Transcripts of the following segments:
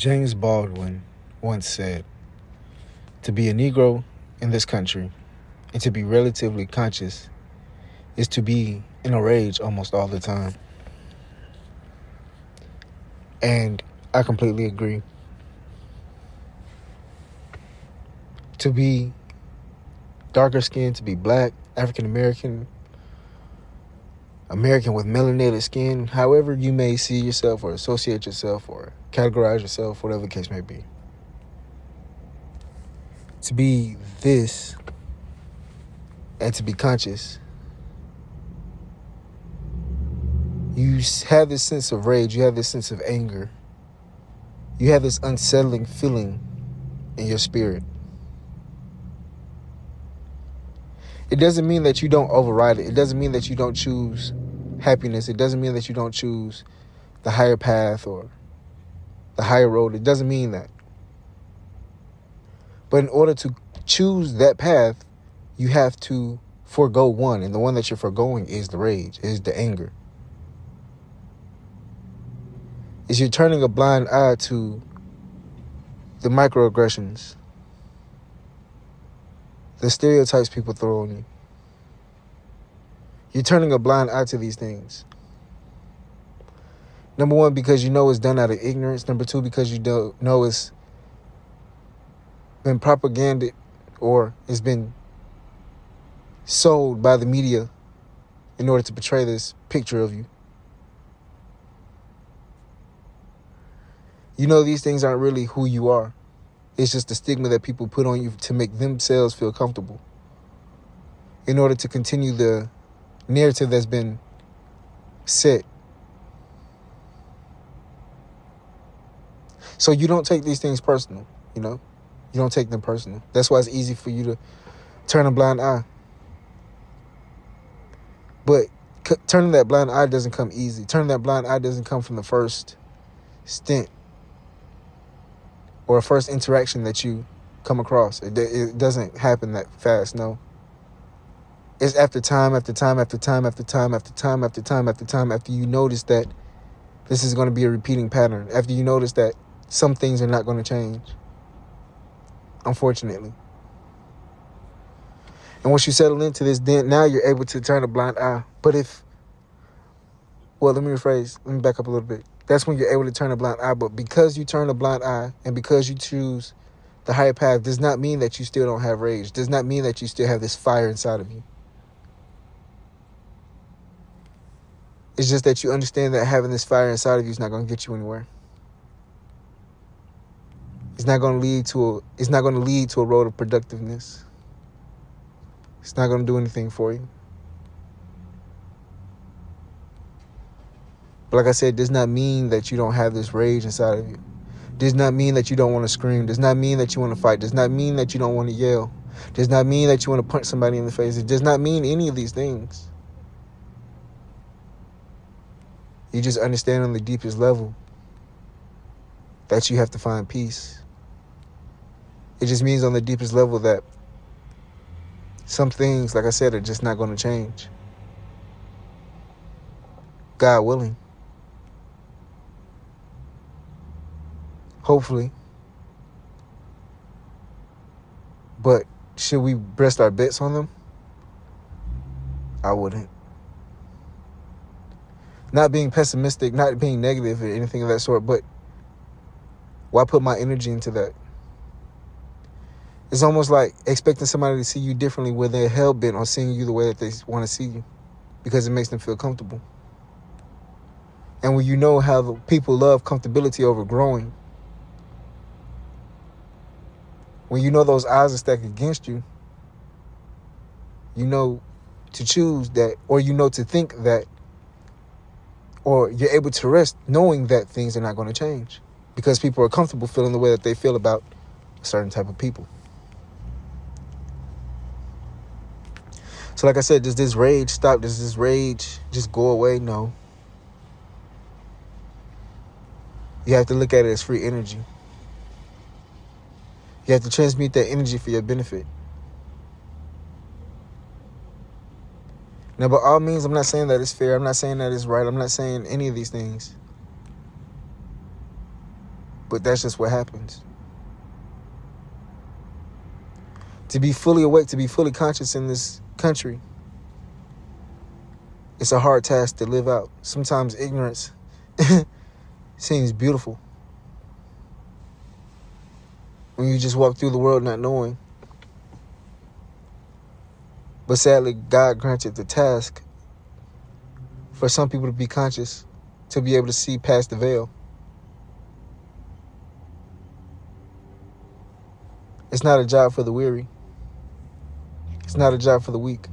James Baldwin once said, "To be a Negro in this country and to be relatively conscious is to be in a rage almost all the time." And I completely agree. To be darker skinned, to be black, African American, American with melanated skin, however you may see yourself or associate yourself or categorize yourself, whatever the case may be. To be this and to be conscious, you have this sense of rage, you have this sense of anger, you have this unsettling feeling in your spirit. It doesn't mean that you don't override it. It doesn't mean that you don't choose happiness. It doesn't mean that you don't choose the higher path or the higher road. It doesn't mean that. But in order to choose that path, you have to forego one. And the one that you're foregoing is the rage, is the anger. Is you're turning a blind eye to the microaggressions, the stereotypes people throw on you. You're turning a blind eye to these things. Number one, because you know it's done out of ignorance. Number two, because you don't know it's been propagandized or it's been sold by the media in order to portray this picture of you. You know these things aren't really who you are. It's just the stigma that people put on you to make themselves feel comfortable in order to continue the narrative that's been set. So you don't take these things personal, you know? You don't take them personal. That's why it's easy for you to turn a blind eye. But turning that blind eye doesn't come easy. Turning that blind eye doesn't come from the first stint or a first interaction that you come across. It doesn't happen that fast, no. It's after time, after time, after time, after time, after time, after time, after time, after you notice that this is going to be a repeating pattern, after you notice that some things are not going to change, unfortunately. And once you settle into this, then now you're able to turn a blind eye. But let me rephrase. Let me back up a little bit. That's when you're able to turn a blind eye. But because you turn a blind eye and because you choose the higher path does not mean that you still don't have rage. Does not mean that you still have this fire inside of you. It's just that you understand that having this fire inside of you is not going to get you anywhere. It's not going to lead to a road of productiveness. It's not going to do anything for you. But like I said, it does not mean that you don't have this rage inside of you. It does not mean that you don't want to scream. It does not mean that you want to fight. It does not mean that you don't want to yell. It does not mean that you want to punch somebody in the face. It does not mean any of these things. You just understand on the deepest level that you have to find peace. It just means on the deepest level that some things, like I said, are just not going to change. God willing. Hopefully. But should we rest our bets on them? I wouldn't. Not being pessimistic, not being negative or anything of that sort, but why put my energy into that? It's almost like expecting somebody to see you differently where they're hell-bent on seeing you the way that they want to see you because it makes them feel comfortable. And when you know how people love comfortability over growing, when you know those odds are stacked against you, you know to choose that, or you know to think that, or you're able to rest knowing that things are not going to change because people are comfortable feeling the way that they feel about a certain type of people. So like I said, does this rage stop? Does this rage just go away? No. You have to look at it as free energy. You have to transmute that energy for your benefit. Now, by all means, I'm not saying that it's fair. I'm not saying that it's right. I'm not saying any of these things. But that's just what happens. To be fully awake, to be fully conscious in this country, it's a hard task to live out. Sometimes ignorance seems beautiful. When you just walk through the world not knowing. But sadly, God granted the task for some people to be conscious, to be able to see past the veil. It's not a job for the weary. It's not a job for the weak.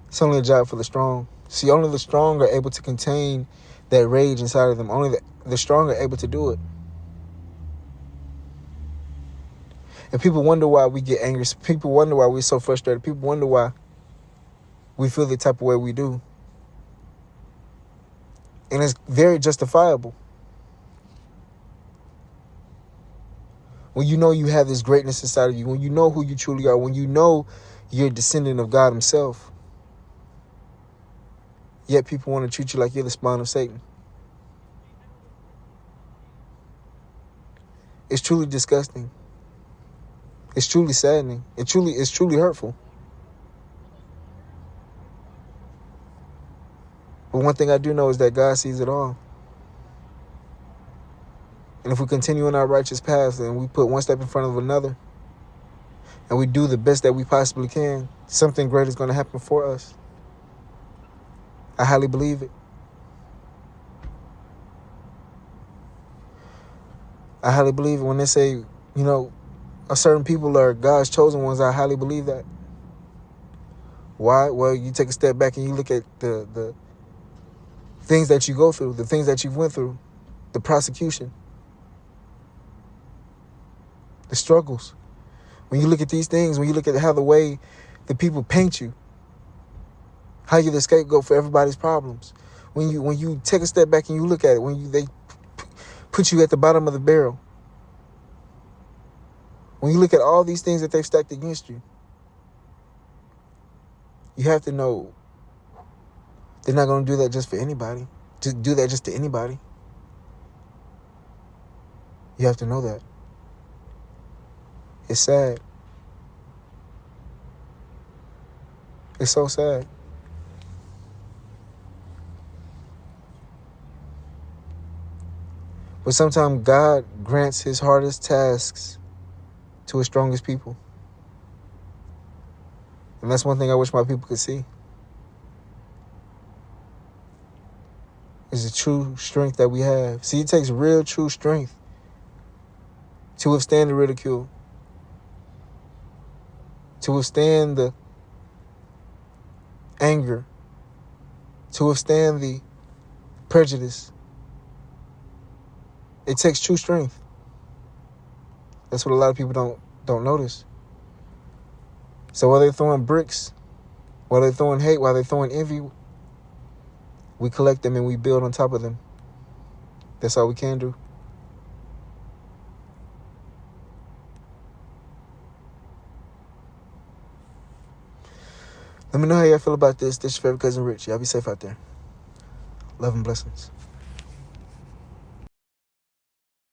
It's only a job for the strong. See, only the strong are able to contain that rage inside of them. Only the strong are able to do it. And people wonder why we get angry. People wonder why we're so frustrated. People wonder why we feel the type of way we do. And it's very justifiable. When you know you have this greatness inside of you, when you know who you truly are, when you know you're a descendant of God himself, yet people want to treat you like you're the spawn of Satan. It's truly disgusting. It's truly saddening. It's truly hurtful. But one thing I do know is that God sees it all. And if we continue on our righteous path and we put one step in front of another and we do the best that we possibly can, something great is going to happen for us. I highly believe it. I highly believe it. When they say, a certain people are God's chosen ones, I highly believe that. Why? Well, you take a step back and you look at the things that you go through, the things that you've went through, the prosecution, the struggles. When you look at these things, when you look at how the way the people paint you, how you're the scapegoat for everybody's problems. When you take a step back and you look at it, they put you at the bottom of the barrel. When you look at all these things that they've stacked against you, you have to know they're not going to do that just for anybody. To do that just to anybody. You have to know that. It's sad. It's so sad. But sometimes God grants his hardest tasks to his strongest people. And that's one thing I wish my people could see. Is the true strength that we have. See, it takes real true strength to withstand the ridicule, to withstand the anger, to withstand the prejudice. It takes true strength. That's what a lot of people don't notice. So while they're throwing bricks, while they're throwing hate, while they're throwing envy, we collect them and we build on top of them. That's all we can do. Let me know how y'all feel about this. This is your favorite cousin Rich. Y'all be safe out there. Love and blessings.